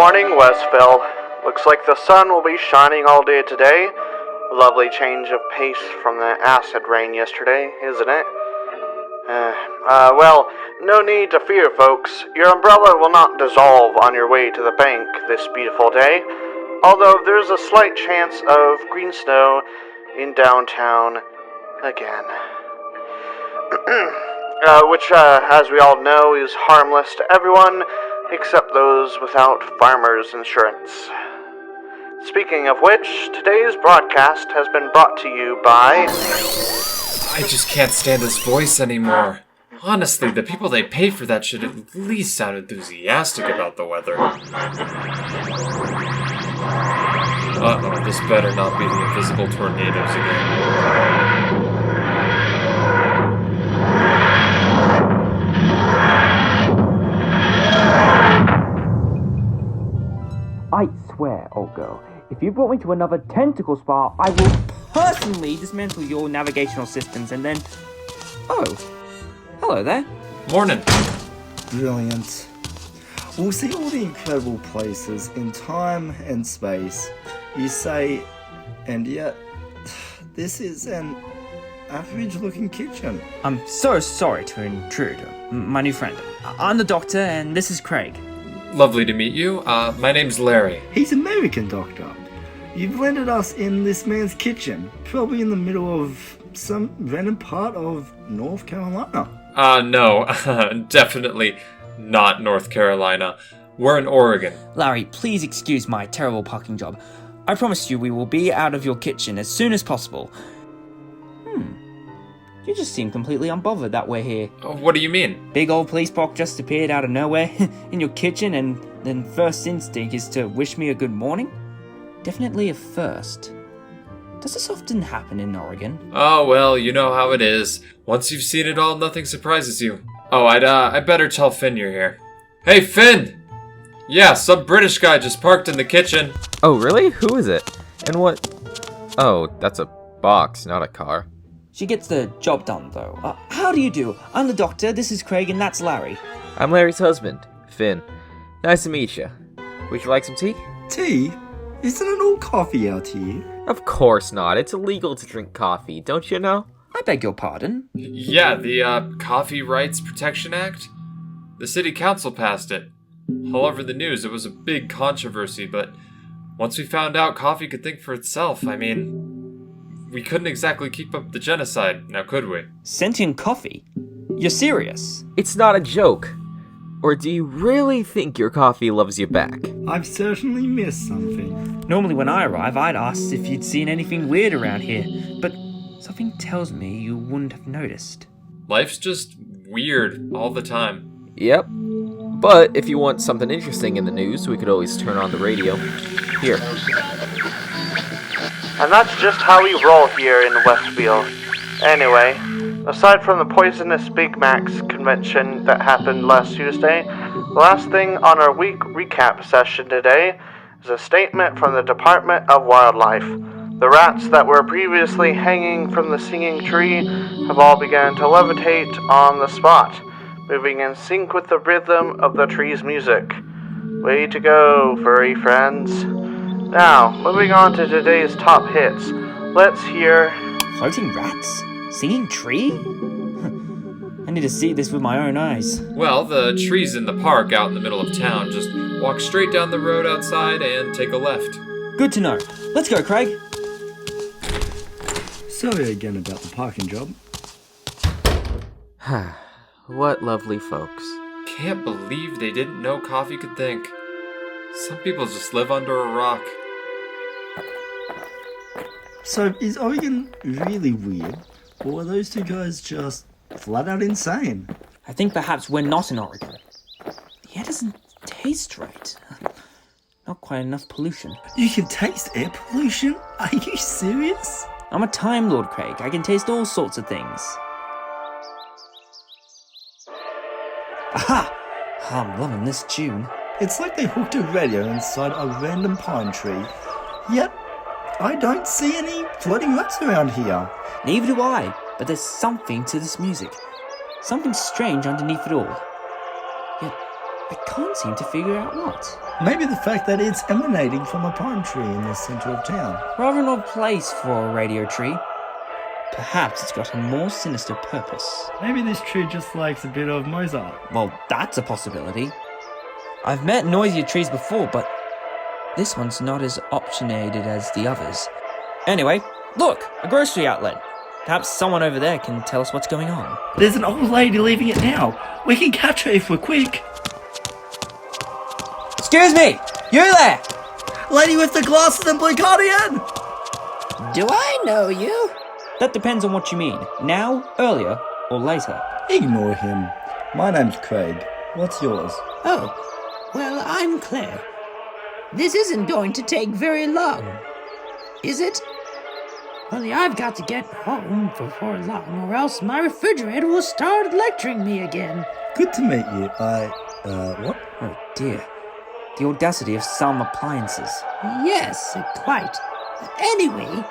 morning, Westville. Looks like the sun will be shining all day today. A lovely change of pace from the acid rain yesterday, isn't it? Well, no need to fear, folks. Your umbrella will not dissolve on your way to the bank this beautiful day, although there's a slight chance of green snow in downtown again. Which, as we all know, is harmless to everyone except those without farmer's insurance. Speaking of which, today's broadcast has been brought to you by... I just can't stand his voice anymore. Honestly, the people they pay for that should at least sound enthusiastic about the weather. Uh-oh, this better not be the invisible tornadoes again. I swear, old girl, if you brought me to another tentacle spa, I will personally dismantle your navigational systems and then... Oh, hello there. Morning. Brilliant. We'll see all the incredible places in time and space. You say, and yet, this is an average-looking kitchen. I'm so sorry to intrude. My new friend. I'm the Doctor, and this is Kreig. Lovely to meet you. My name's Larry. He's American, Doctor. You've landed us in this man's kitchen, probably in the middle of some random part of North Carolina. No, definitely not North Carolina. We're in Oregon. Larry, please excuse my terrible parking job. I promise you we will be out of your kitchen as soon as possible. You just seem completely unbothered that we're here. What do you mean? Big old police box just appeared out of nowhere in your kitchen, and then first instinct is to wish me a good morning? Definitely a first. Does this often happen in Oregon? Oh, well, you know how it is. Once you've seen it all, nothing surprises you. Oh, I'd better tell Finn you're here. Hey, Finn! Yeah, some British guy just parked in the kitchen. Oh, really? Who is it? And what? Oh, that's a box, not a car. She gets the job done, though. How do you do? I'm the Doctor, this is Kreig, and that's Larry. I'm Larry's husband, Finn. Nice to meet you. Would you like some tea? Tea? Isn't it all coffee out here? Of course not. It's illegal to drink coffee, don't you know? I beg your pardon? Yeah, the Coffee Rights Protection Act? The city council passed it. All over the news, it was a big controversy, but once we found out coffee could think for itself, we couldn't exactly keep up the genocide, now could we? Sentient coffee? You're serious? It's not a joke. Or do you really think your coffee loves you back? I've certainly missed something. Normally when I arrive, I'd ask if you'd seen anything weird around here, but something tells me you wouldn't have noticed. Life's just weird all the time. Yep. But if you want something interesting in the news, we could always turn on the radio. Here. And that's just how we roll here in Westville. Anyway, aside from the poisonous Big Mac's convention that happened last Tuesday, the last thing on our week recap session today is a statement from the Department of Wildlife. The rats that were previously hanging from the singing tree have all begun to levitate on the spot, moving in sync with the rhythm of the tree's music. Way to go, furry friends. Now, moving on to today's top hits, let's hear... Floating rats? Singing tree? I need to see this with my own eyes. Well, the tree's in the park out in the middle of town. Just walk straight down the road outside and take a left. Good to know. Let's go, Kreig. Sorry again about the parking job. What lovely folks. Can't believe they didn't know coffee could think. Some people just live under a rock. So, is Oregon really weird? Or are those two guys just flat out insane? I think perhaps we're not in Oregon. The air doesn't taste right. Not quite enough pollution. You can taste air pollution? Are you serious? I'm a Time Lord, Kreig. I can taste all sorts of things. Aha! I'm loving this tune. It's like they hooked a radio inside a random pine tree. Yet, I don't see any floating rats around here. Neither do I, but there's something to this music. Something strange underneath it all. Yet, I can't seem to figure out what. Maybe the fact that it's emanating from a pine tree in the center of town. Rather an odd place for a radio tree. Perhaps it's got a more sinister purpose. Maybe this tree just likes a bit of Mozart. Well, that's a possibility. I've met noisier trees before, but this one's not as opinionated as the others. Anyway, look, a grocery outlet. Perhaps someone over there can tell us what's going on. There's an old lady leaving it now. We can catch her if we're quick. Excuse me! You there! Lady with the glasses and blue cardigan! Do I know you? That depends on what you mean. Now, earlier, or later. Ignore him. My name's Kreig. What's yours? Oh, well, I'm Claire. This isn't going to take very long, is it? Only I've got to get home before long, or else my refrigerator will start lecturing me again. Good to meet you. What? Oh dear. The audacity of some appliances. Yes, quite. Anyway,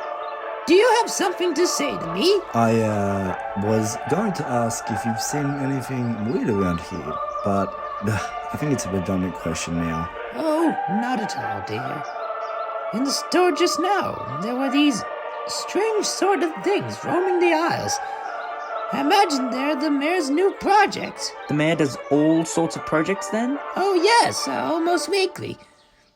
do you have something to say to me? I was going to ask if you've seen anything weird around here, but I think it's a redundant question now. Oh, not at all, dear. In the store just now, there were these strange sort of things roaming the aisles. I imagine they're the mayor's new project. The mayor does all sorts of projects then? Oh yes, almost weekly.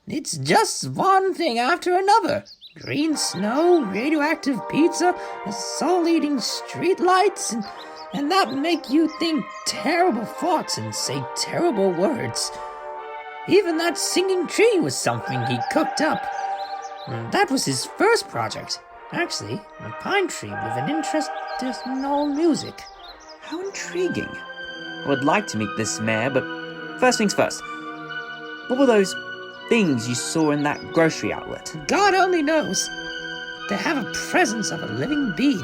It's just one thing after another. Green snow, radioactive pizza, soul-eating streetlights, and that make you think terrible thoughts and say terrible words. Even that singing tree was something he cooked up. That was his first project. Actually, a pine tree with an interest in old music. How intriguing. I would like to meet this mayor, but first things first. What were those things you saw in that grocery outlet? God only knows. They have a presence of a living being,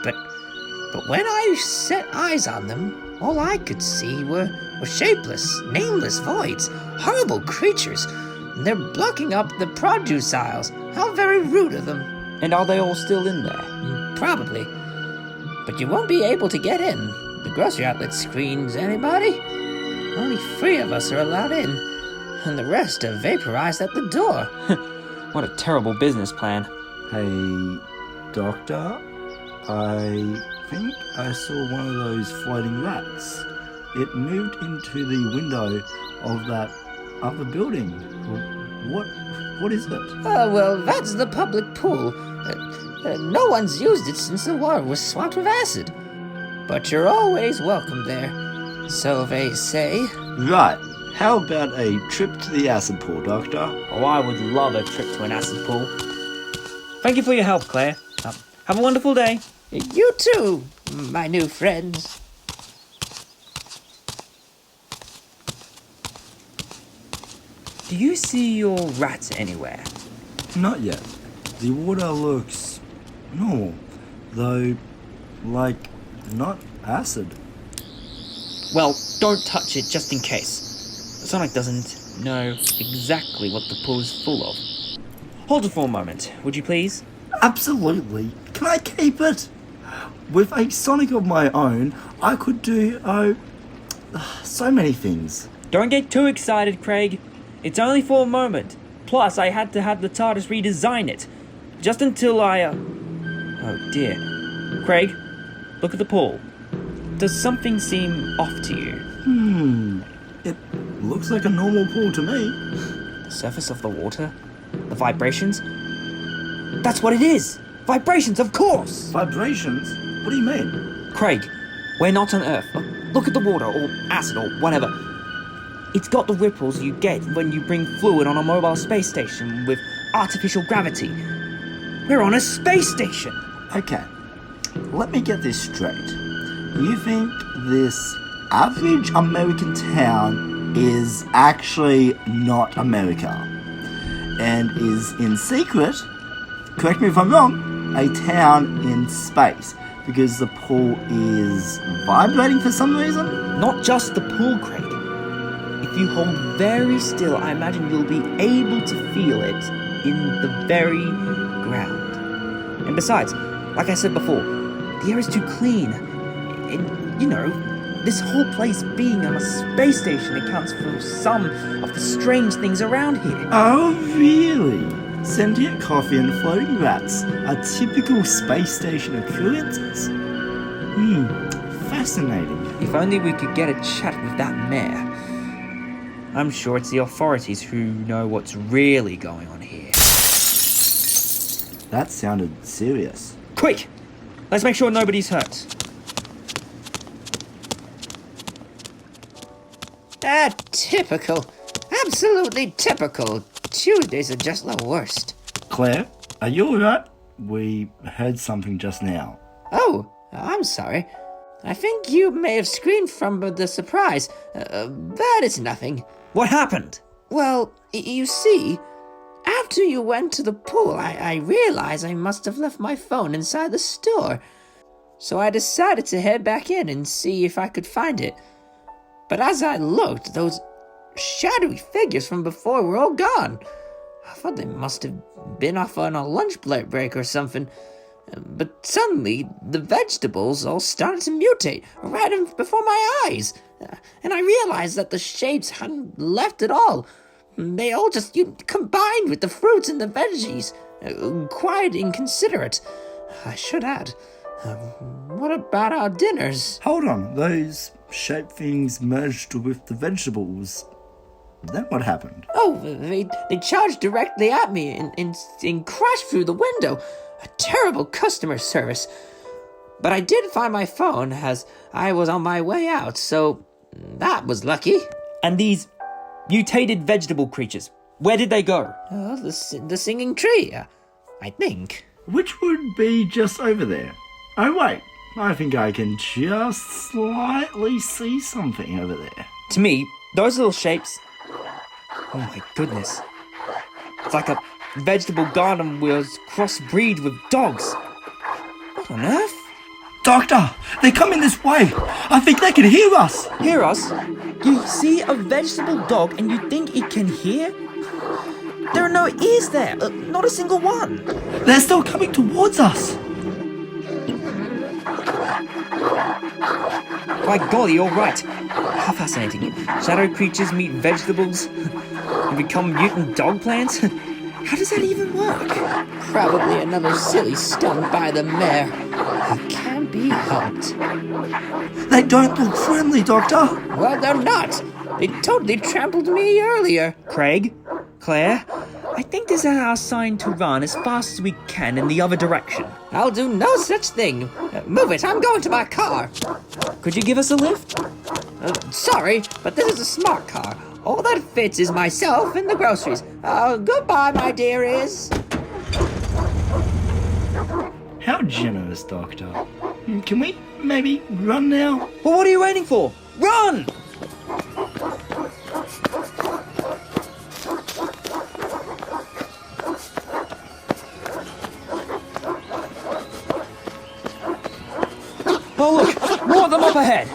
but when I set eyes on them, all I could see were shapeless, nameless voids, horrible creatures. They're blocking up the produce aisles. How very rude of them. And are they all still in there? Probably. But you won't be able to get in. The grocery outlet screens anybody. Only 3 of us are allowed in, and the rest are vaporized at the door. What a terrible business plan. Hey, Doctor? I think I saw one of those floating rats. It moved into the window of that other building. What is it? Oh, well, that's the public pool. No one's used it since the water was swamped with acid. But you're always welcome there, so they say. Right. How about a trip to the acid pool, Doctor? Oh, I would love a trip to an acid pool. Thank you for your help, Claire. Have a wonderful day. You too, my new friends. Do you see your rats anywhere? Not yet. The water looks normal, though, like, not acid. Well, don't touch it just in case. Sonic doesn't know exactly what the pool is full of. Hold it for a moment, would you please? Absolutely. Can I keep it? With a Sonic of my own, I could do, so many things. Don't get too excited, Kreig. It's only for a moment. Plus, I had to have the TARDIS redesign it. Just until I, Oh dear. Kreig, look at the pool. Does something seem off to you? It looks like a normal pool to me. The surface of the water? The vibrations? That's what it is! Vibrations, of course! Vibrations? What do you mean? Kreig, we're not on Earth. Look at the water, or acid, or whatever. It's got the ripples you get when you bring fluid on a mobile space station with artificial gravity. We're on a space station! Okay, let me get this straight. You think this average American town is actually not America, and is in secret, correct me if I'm wrong, a town in space, because the pool is vibrating for some reason? Not just the pool, Kreig. If you hold very still, I imagine you'll be able to feel it in the very ground. And besides, like I said before, the air is too clean. And, this whole place being on a space station accounts for some of the strange things around here. Oh, really? Sentient coffee and floating rats are typical space station occurrences? Fascinating. If only we could get a chat with that mayor. I'm sure it's the authorities who know what's really going on here. That sounded serious. Quick! Let's make sure nobody's hurt. Typical. Absolutely typical. Tuesdays are just the worst. Claire, are you alright? We heard something just now. Oh, I'm sorry. I think you may have screamed from the surprise. That is nothing. What happened? Well, you see, after you went to the pool, I realized I must have left my phone inside the store. So I decided to head back in and see if I could find it. But as I looked, those shadowy figures from before were all gone. I thought they must have been off on a lunch break or something. But suddenly, the vegetables all started to mutate right before my eyes. And I realized that the shapes hadn't left at all. They all just combined with the fruits and the veggies. Quite inconsiderate, I should add. What about our dinners? Hold on, those shape things merged with the vegetables. Then what happened? Oh, they charged directly at me and crashed through the window. A terrible customer service. But I did find my phone as I was on my way out, so that was lucky. And these mutated vegetable creatures, where did they go? Oh, the singing tree, I think. Which would be just over there. Oh wait, I think I can just slightly see something over there. To me, those little shapes... Oh my goodness. It's like a vegetable garden was crossbreed with dogs. What on earth? Doctor, they're coming this way. I think they can hear us. Hear us? You see a vegetable dog and you think it can hear? There are no ears there, not a single one. They're still coming towards us. By golly, you're right. How fascinating. Shadow creatures meet vegetables and become mutant dog plants? How does that even work? Probably another silly stunt by the mayor. It can't be helped. They don't look friendly, Doctor. Well, they're not. They totally trampled me earlier. Craig? Claire? I think this is our sign to run as fast as we can in the other direction. I'll do no such thing. Move it, I'm going to my car. Could you give us a lift? Sorry, but this is a smart car. All that fits is myself and the groceries. Goodbye, my dearies. How generous, Doctor. Can we maybe run now? Well, what are you waiting for? Run! Oh look, more of them up ahead.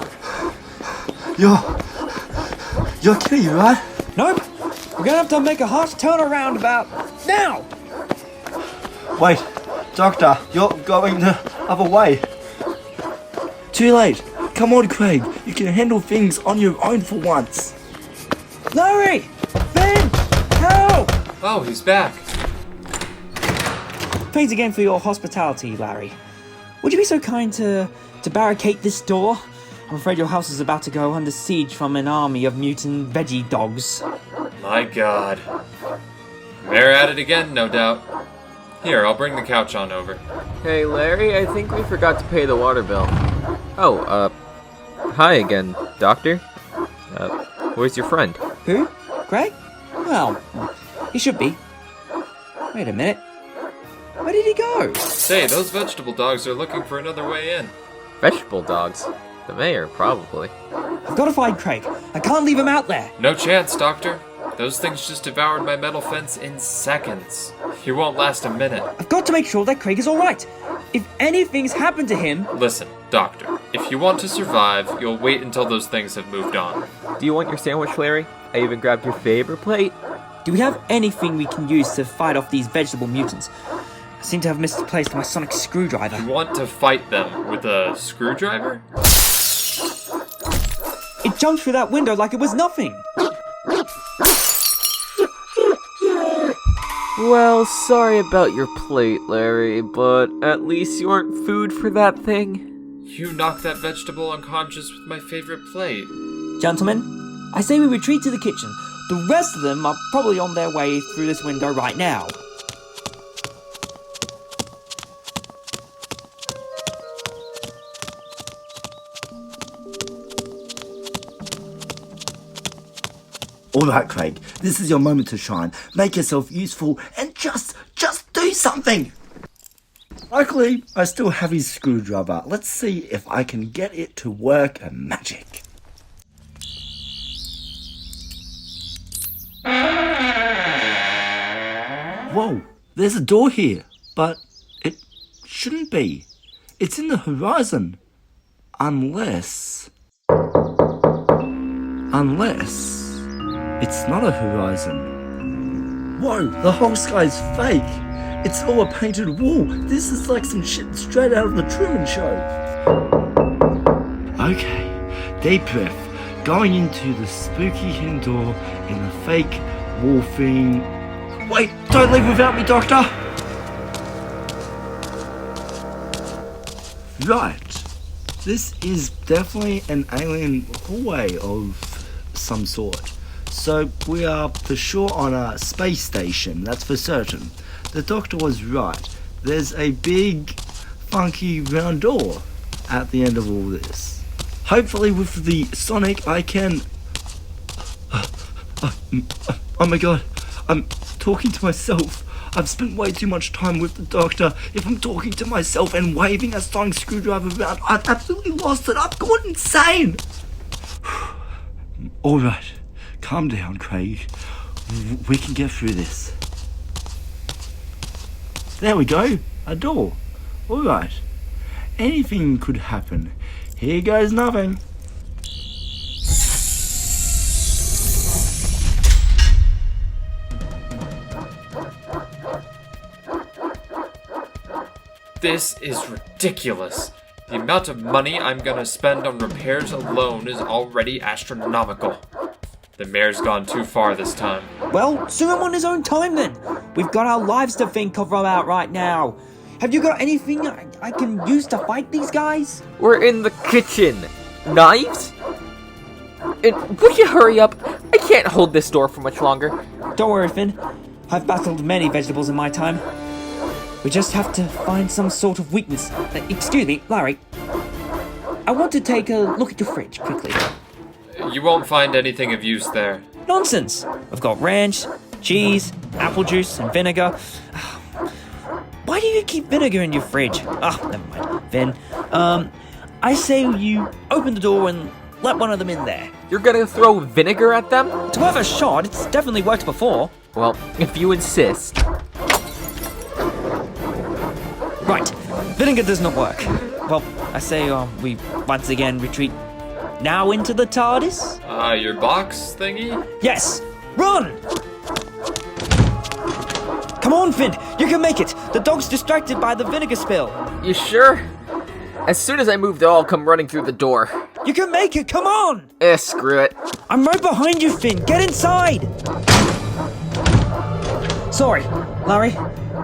You're kidding, right? Nope. We're gonna have to make a harsh turnaround about now. Wait, Doctor, you're going the other way. Too late. Come on, Craig. You can handle things on your own for once. Larry! Ben! Help! Oh, he's back. Thanks again for your hospitality, Larry. Would you be so kind to barricade this door? I'm afraid your house is about to go under siege from an army of mutant veggie dogs. My God. Mayor at it again, no doubt. Here, I'll bring the couch on over. Hey, Larry, I think we forgot to pay the water bill. Oh, hi again, Doctor. Where's your friend? Who? Craig? Well, he should be. Wait a minute. Where did he go? Say, those vegetable dogs are looking for another way in. Vegetable dogs? The mayor, probably. I've got to find Craig. I can't leave him out there. No chance, Doctor. Those things just devoured my metal fence in seconds. He won't last a minute. I've got to make sure that Craig is alright. If anything's happened to him... Listen, Doctor, if you want to survive, you'll wait until those things have moved on. Do you want your sandwich, Larry? I even grabbed your favorite plate. Do we have anything we can use to fight off these vegetable mutants? I seem to have misplaced my sonic screwdriver. You want to fight them with a screwdriver? jumped through that window like it was nothing. Well, sorry about your plate, Larry, but at least you aren't food for that thing. You knocked that vegetable unconscious with my favorite plate. Gentlemen, I say we retreat to the kitchen. The rest of them are probably on their way through this window right now. Alright, Craig, this is your moment to shine. Make yourself useful and just do something! Luckily, I still have his screwdriver. Let's see if I can get it to work magic. Whoa, there's a door here, but it shouldn't be. It's in the horizon. Unless it's not a horizon. Whoa, the whole sky's fake. It's all a painted wall. This is like some shit straight out of the Truman Show. Okay, deep breath. Going into the spooky hidden door in the fake wall thing. Wait, don't leave without me, Doctor! Right. This is definitely an alien hallway of some sort. So we are for sure on a space station, that's for certain. The Doctor was right. There's a big, funky round door at the end of all this. Hopefully with the Sonic I can... Oh my god, I'm talking to myself. I've spent way too much time with the Doctor. If I'm talking to myself and waving a sonic screwdriver around, I've absolutely lost it. I've gone insane. Alright, calm down, Craig. We can get through this. There we go, a door. Alright, anything could happen. Here goes nothing. This is ridiculous. The amount of money I'm gonna spend on repairs alone is already astronomical. The mayor's gone too far this time. Well, sue him on his own time then. We've got our lives to think of about right now. Have you got anything I can use to fight these guys? We're in the kitchen. Knives? And would you hurry up? I can't hold this door for much longer. Don't worry, Finn. I've battled many vegetables in my time. We just have to find some sort of weakness. Excuse me, Larry. I want to take a look at your fridge, quickly. You won't find anything of use there. Nonsense! I've got ranch, cheese, apple juice, and vinegar. Why do you keep vinegar in your fridge? Never mind. Finn, I say you open the door and let one of them in there. You're gonna throw vinegar at them? It's worth a shot. It's definitely worked before. Well, if you insist. Right. Vinegar does not work. Well, I say we once again retreat now into the TARDIS? Your box thingy? Yes! Run! Come on, Finn! You can make it! The dog's distracted by the vinegar spill. You sure? As soon as I move, they'll all come running through the door. You can make it! Come on! Screw it. I'm right behind you, Finn! Get inside! Sorry, Larry.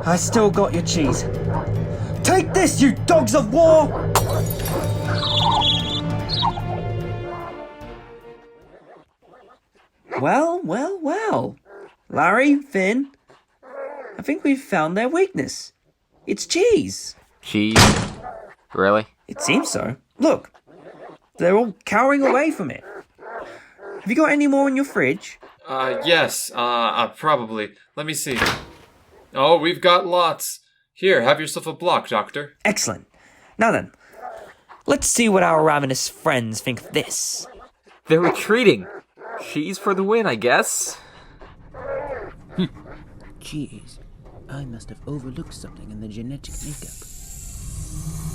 I still got your cheese. Take this, you dogs of war! Well. Larry, Finn, I think we've found their weakness. It's cheese. Cheese? Really? It seems so. Look, they're all cowering away from it. Have you got any more in your fridge? Yes, probably. Let me see. Oh, we've got lots. Here, have yourself a block, Doctor. Excellent. Now then, let's see what our ravenous friends think of this. They're retreating. Cheese for the win, I guess. Jeez, I must have overlooked something in the genetic makeup.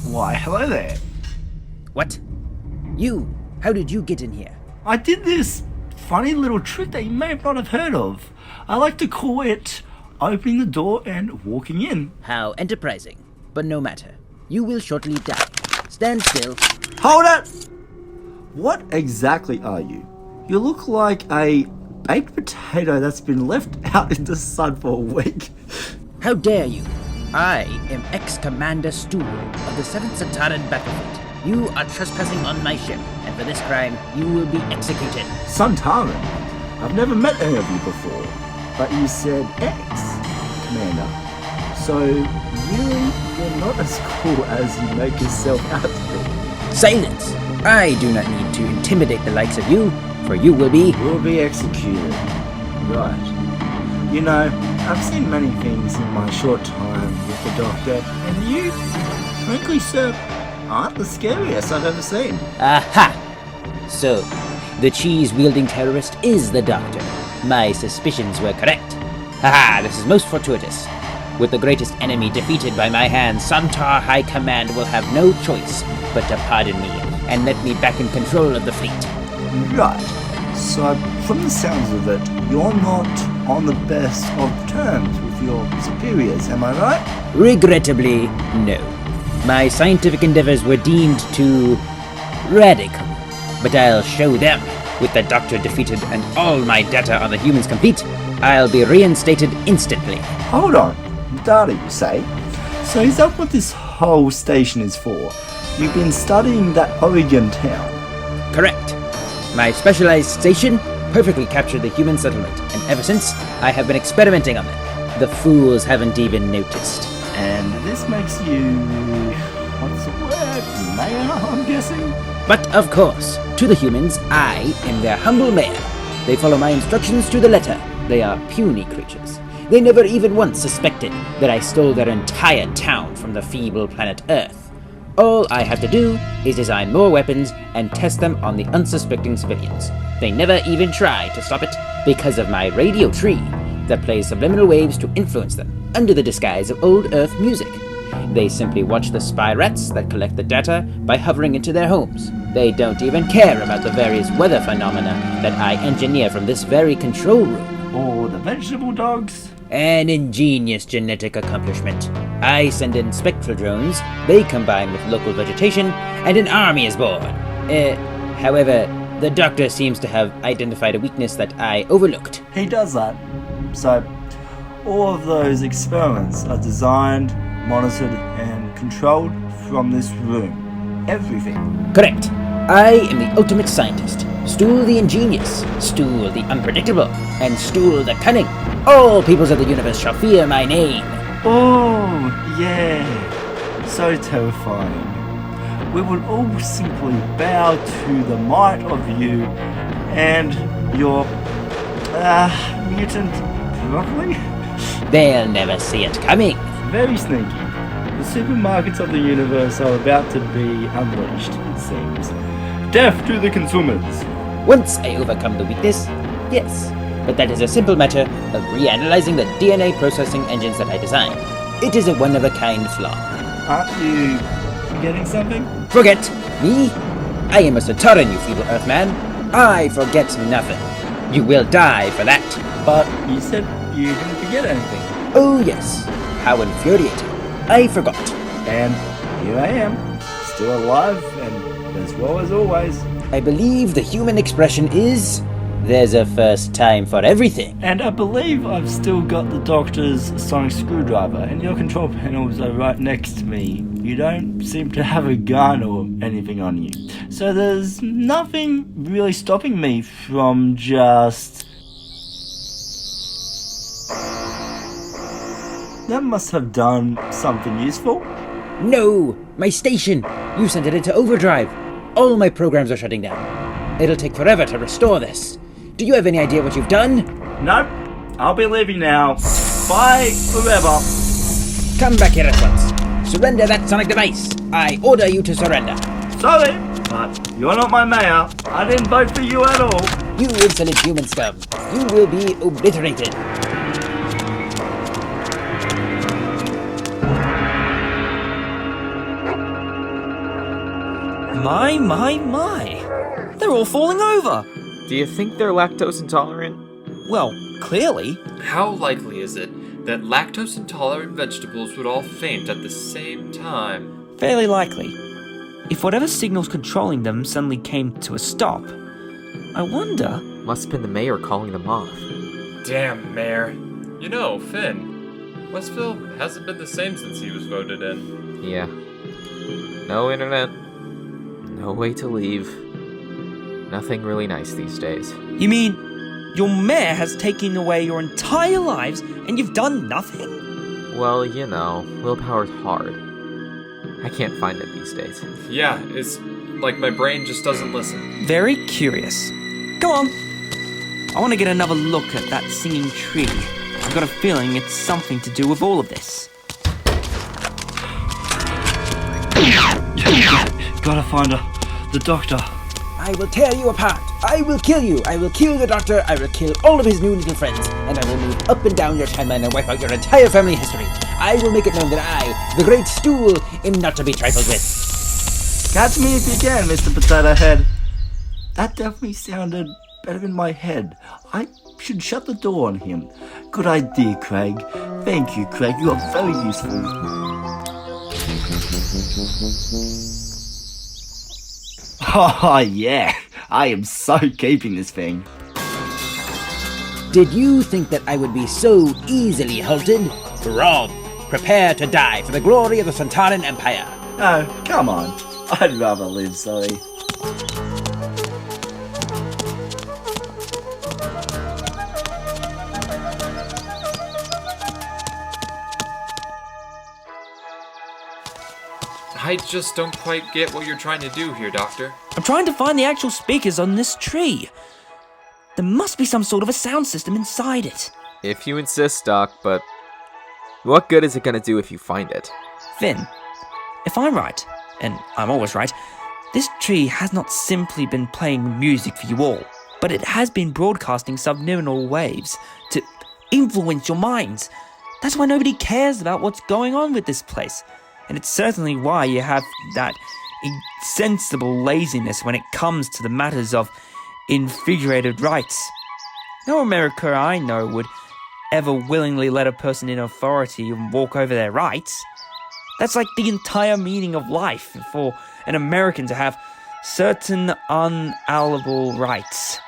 Why, hello there. What? You? How did you get in here? I did this funny little trick that you may not have heard of. I like to call it opening the door and walking in. How enterprising. But no matter. You will shortly die. Stand still. Hold it! What exactly are you? You look like a baked potato that's been left out in the sun for a week. How dare you? I am ex-Commander Stul of the 7th Centauran Battlefield. You are trespassing on my ship, and for this crime, you will be executed. Suntaran? I've never met any of you before, but you said ex-Commander. So, really, you're not as cool as you make yourself out to be. Silence! I do not need to intimidate the likes of you, for you will be... Will be executed. Right. You know, I've seen many things in my short time with the Doctor, and you, frankly, sir, aren't the scariest I've ever seen. Aha! So, the cheese-wielding terrorist is the Doctor. My suspicions were correct. Haha, this is most fortuitous. With the greatest enemy defeated by my hands, Santar High Command will have no choice but to pardon me and let me back in control of the fleet. Right. So, from the sounds of it, you're not on the best of terms with your superiors, am I right? Regrettably, no. My scientific endeavors were deemed too radical. But I'll show them. With the Doctor defeated and all my data on the humans complete, I'll be reinstated instantly. Hold on. Data, you say? So is that what this whole station is for? You've been studying that Oregon town? Correct. My specialized station perfectly captured the human settlement, and ever since, I have been experimenting on them. The fools haven't even noticed. And this makes you... what's the word? Mayor, I'm guessing? But of course, to the humans, I am their humble mayor. They follow my instructions to the letter. They are puny creatures. They never even once suspected that I stole their entire town from the feeble planet Earth. All I have to do is design more weapons and test them on the unsuspecting civilians. They never even try to stop it because of my radio tree that plays subliminal waves to influence them under the disguise of old Earth music. They simply watch the spy rats that collect the data by hovering into their homes. They don't even care about the various weather phenomena that I engineer from this very control room. Or the vegetable dogs? An ingenious genetic accomplishment. I send in spectral drones, they combine with local vegetation, and an army is born. However, the Doctor seems to have identified a weakness that I overlooked. He does that. So, all of those experiments are designed, monitored, and controlled from this room. Everything. Correct. I am the ultimate scientist. Stul the ingenious, Stul the unpredictable, and Stul the cunning. All peoples of the universe shall fear my name. Oh, yeah. So terrifying. We would all simply bow to the might of you and your, mutant broccoli? They'll never see it coming. Very sneaky. The supermarkets of the universe are about to be unleashed, it seems. Death to the consumers. Once I overcome the weakness, yes. But that is a simple matter of reanalyzing the DNA processing engines that I designed. It is a one-of-a-kind flaw. Aren't you forgetting something? Forget me? I am a Sontaran, you feeble Earthman. I forget nothing. You will die for that. But you said you didn't forget anything. Oh yes. How infuriating. I forgot. And here I am, still alive and as well as always. I believe the human expression is, there's a first time for everything. And I believe I've still got the Doctor's sonic screwdriver, and your control panels are right next to me. You don't seem to have a gun or anything on you. So there's nothing really stopping me from just... That must have done something useful. No! My station! You sent it into overdrive. All my programs are shutting down. It'll take forever to restore this. Do you have any idea what you've done? Nope. I'll be leaving now. Bye forever. Come back here at once. Surrender that sonic device. I order you to surrender. Sorry, but you're not my mayor. I didn't vote for you at all. You insolent human scum. You will be obliterated. My. They're all falling over. Do you think they're lactose intolerant? Well, clearly. How likely is it that lactose intolerant vegetables would all faint at the same time? Fairly likely. if whatever signal's controlling them suddenly came to a stop, I wonder... Must have been the mayor calling them off. Damn, Mayor. You know, Finn, Westville hasn't been the same since he was voted in. Yeah. No internet. No way to leave. Nothing really nice these days. You mean your mayor has taken away your entire lives and you've done nothing? Well, you know, willpower's hard. I can't find it these days. Yeah, it's like my brain just doesn't listen. Very curious. Go on. I want to get another look at that singing tree. I've got a feeling it's something to do with all of this. Gotta find the doctor. I will tear you apart. I will kill you. I will kill the Doctor. I will kill all of his new little friends. And I will move up and down your timeline and wipe out your entire family history. I will make it known that I, the great Stul, am not to be trifled with. Catch me if you can, Mr. Potato Head. That definitely sounded better in my head. I should shut the door on him. Good idea, Kreig. Thank you, Kreig. You are very useful. Oh, yeah. I am so keeping this thing. Did you think that I would be so easily halted? Wrong. Prepare to die for the glory of the Sontaran Empire. Oh, come on. I'd rather live, sorry. I just don't quite get what you're trying to do here, Doctor. I'm trying to find the actual speakers on this tree. There must be some sort of a sound system inside it. If you insist, Doc, but what good is it gonna do if you find it? Finn, if I'm right, and I'm always right, this tree has not simply been playing music for you all, but it has been broadcasting subliminal waves to influence your minds. That's why nobody cares about what's going on with this place. And it's certainly why you have that insensible laziness when it comes to the matters of invigorated rights. No America I know would ever willingly let a person in authority walk over their rights. That's like the entire meaning of life for an American to have certain unalienable rights.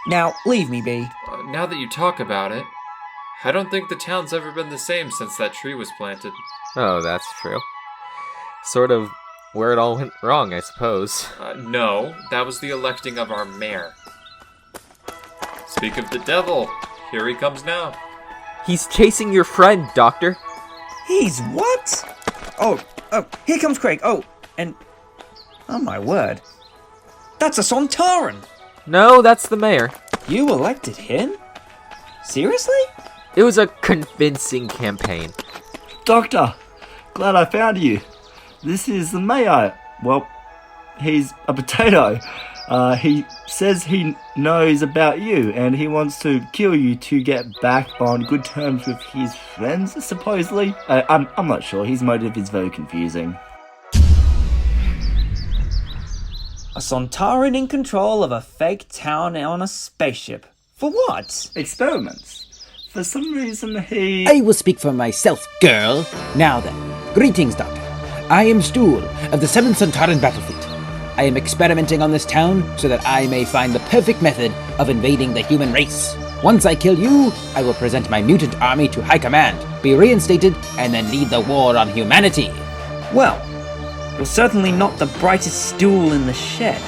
Now, leave me be. Now that you talk about it, I don't think the town's ever been the same since that tree was planted. Oh, that's true. Sort of where it all went wrong, I suppose. No, that was the electing of our mayor. Speak of the devil, here he comes now. He's chasing your friend, Doctor. He's what? Oh, here comes Kreig. Oh, and... oh my word. That's a Sontaran! No, that's the mayor. You elected him? Seriously? It was a convincing campaign. Doctor, glad I found you. This is the mayor. Well, he's a potato. He says he knows about you and he wants to kill you to get back on good terms with his friends, supposedly. I'm not sure. His motive is very confusing. A Sontaran in control of a fake town on a spaceship. For what? Experiments. For some reason he... I will speak for myself, girl. Now then, greetings, Doctor. I am Stul of the 7th Sontaran Battlefleet. I am experimenting on this town so that I may find the perfect method of invading the human race. Once I kill you, I will present my mutant army to High Command, be reinstated, and then lead the war on humanity. Well, you're certainly not the brightest stool in the shed.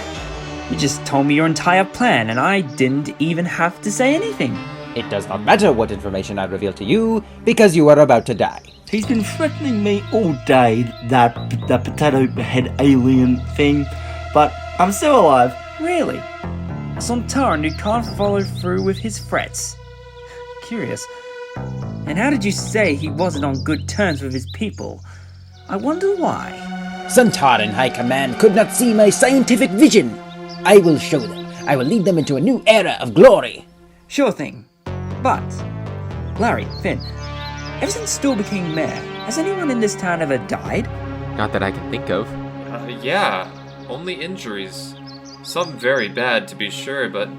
You just told me your entire plan and I didn't even have to say anything. It does not matter what information I reveal to you, because you are about to die. He's been threatening me all day, that potato head alien thing, but I'm still alive. Really? A Sontaran who can't follow through with his threats? Curious. And how did you say he wasn't on good terms with his people? I wonder why. Sontaran High Command could not see my scientific vision. I will show them. I will lead them into a new era of glory. Sure thing. But, Larry, Finn, ever since Stul became mayor, has anyone in this town ever died? Not that I can think of. Yeah, only injuries. Some very bad, to be sure, but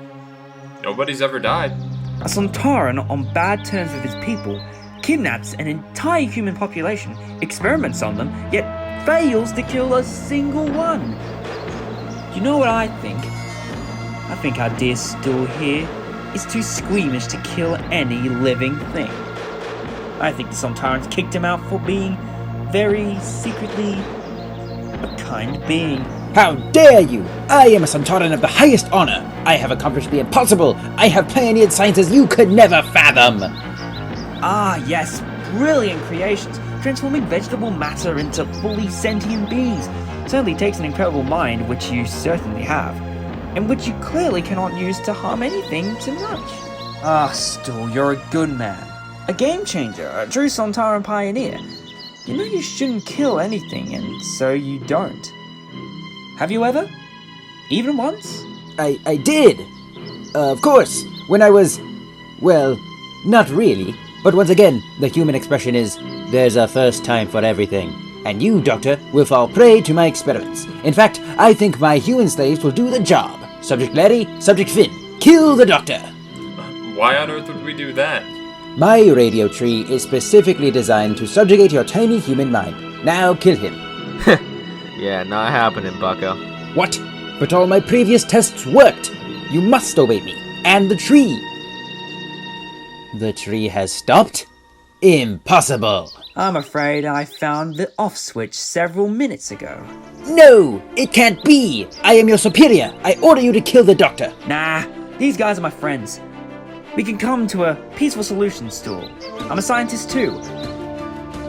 nobody's ever died. A Sontaran on bad terms with his people kidnaps an entire human population, experiments on them, yet fails to kill a single one. You know what I think? I think our dear Stul here is too squeamish to kill any living thing. I think the Sontarans kicked him out for being very secretly a kind being. How dare you! I am a Sontaran of the highest honor! I have accomplished the impossible! I have pioneered sciences you could never fathom! Ah, yes, brilliant creations, transforming vegetable matter into fully sentient beings. Certainly takes an incredible mind, which you certainly have, and which you clearly cannot use to harm anything too much. Ah, Stul, you're a good man. A game changer, a true Sontaran pioneer. You know you shouldn't kill anything, and so you don't. Have you ever? Even once? I did! Of course, when I was... well, not really. But once again, the human expression is, there's a first time for everything. And you, Doctor, will fall prey to my experiments. In fact, I think my human slaves will do the job. Subject Larry, Subject Finn, kill the Doctor! Why on earth would we do that? My radio tree is specifically designed to subjugate your tiny human mind. Now kill him. Yeah, not happening, bucko. What? But all my previous tests worked! You must obey me. And the tree! The tree has stopped? Impossible! I'm afraid I found the off switch several minutes ago. No! It can't be! I am your superior! I order you to kill the Doctor! Nah, these guys are my friends. We can come to a peaceful solution, Stul. I'm a scientist too.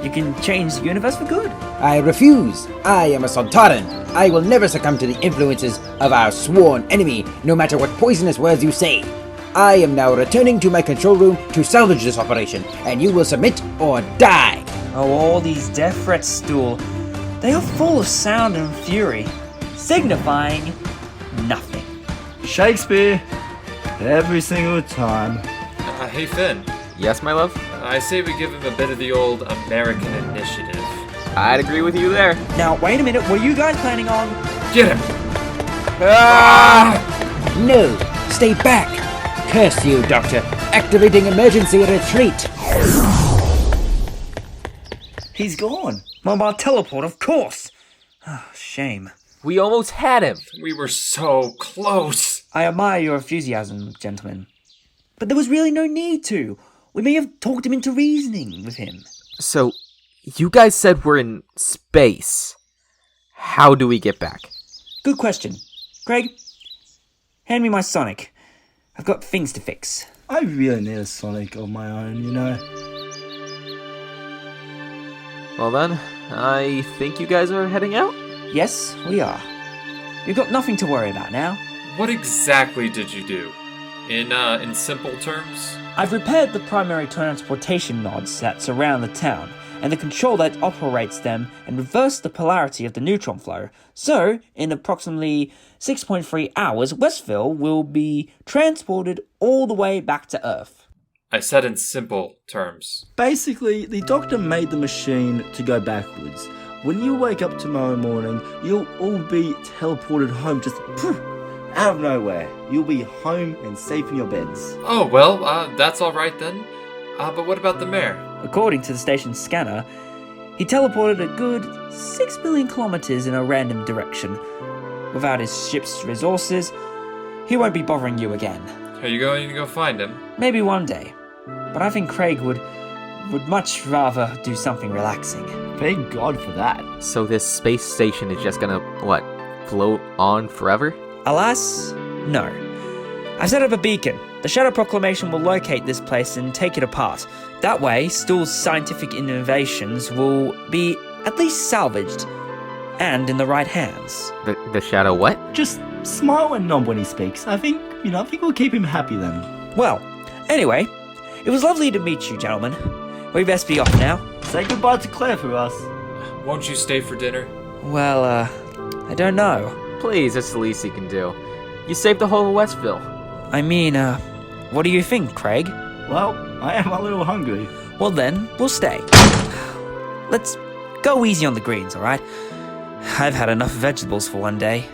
You can change the universe for good. I refuse! I am a Sontaran! I will never succumb to the influences of our sworn enemy, no matter what poisonous words you say. I am now returning to my control room to salvage this operation, and you will submit or die! Oh, all these death threats, Stul. They are full of sound and fury, signifying nothing. Shakespeare, every single time. Hey Finn, Yes, my love? I say we give him a bit of the old American initiative. I'd agree with you there. Now, wait a minute, what are you guys planning on? Get him! No! Stay back! Curse you, Doctor! Activating emergency retreat! He's gone. Mobile teleport, of course! Oh, shame. We almost had him. We were so close. I admire your enthusiasm, gentlemen. But there was really no need to. We may have talked him into reasoning with him. So, you guys said we're in space. How do we get back? Good question. Kreig, hand me my Sonic. I've got things to fix. I really need a Sonic of my own, you know. Well then, I think you guys are heading out? Yes, we are. You've got nothing to worry about now. What exactly did you do? In simple terms? I've repaired the primary transportation nodes that surround the town, and the control that operates them, and reversed the polarity of the neutron flow. So, in approximately 6.3 hours, Westville will be transported all the way back to Earth. I said in simple terms. Basically, the Doctor made the machine to go backwards. When you wake up tomorrow morning, you'll all be teleported home just poof, out of nowhere. You'll be home and safe in your beds. Oh, well, that's alright then. But what about the mayor? According to the station's scanner, he teleported a good 6 billion kilometers in a random direction. Without his ship's resources, he won't be bothering you again. Are you going to go find him? Maybe one day. But I think Kreig would much rather do something relaxing. Thank God for that. So this space station is just gonna, what, float on forever? Alas, no. I've set up a beacon. The Shadow Proclamation will locate this place and take it apart. That way, Stul's scientific innovations will be at least salvaged and in the right hands. The shadow what? Just smile and nod when he speaks. I think we'll keep him happy then. Well, anyway, it was lovely to meet you, gentlemen. We best be off now. Say goodbye to Claire for us. Won't you stay for dinner? Well, I don't know. Please, that's the least you can do. You saved the whole of Westville. I mean, what do you think, Kreig? Well, I am a little hungry. Well then, we'll stay. Let's go easy on the greens, alright? I've had enough vegetables for one day.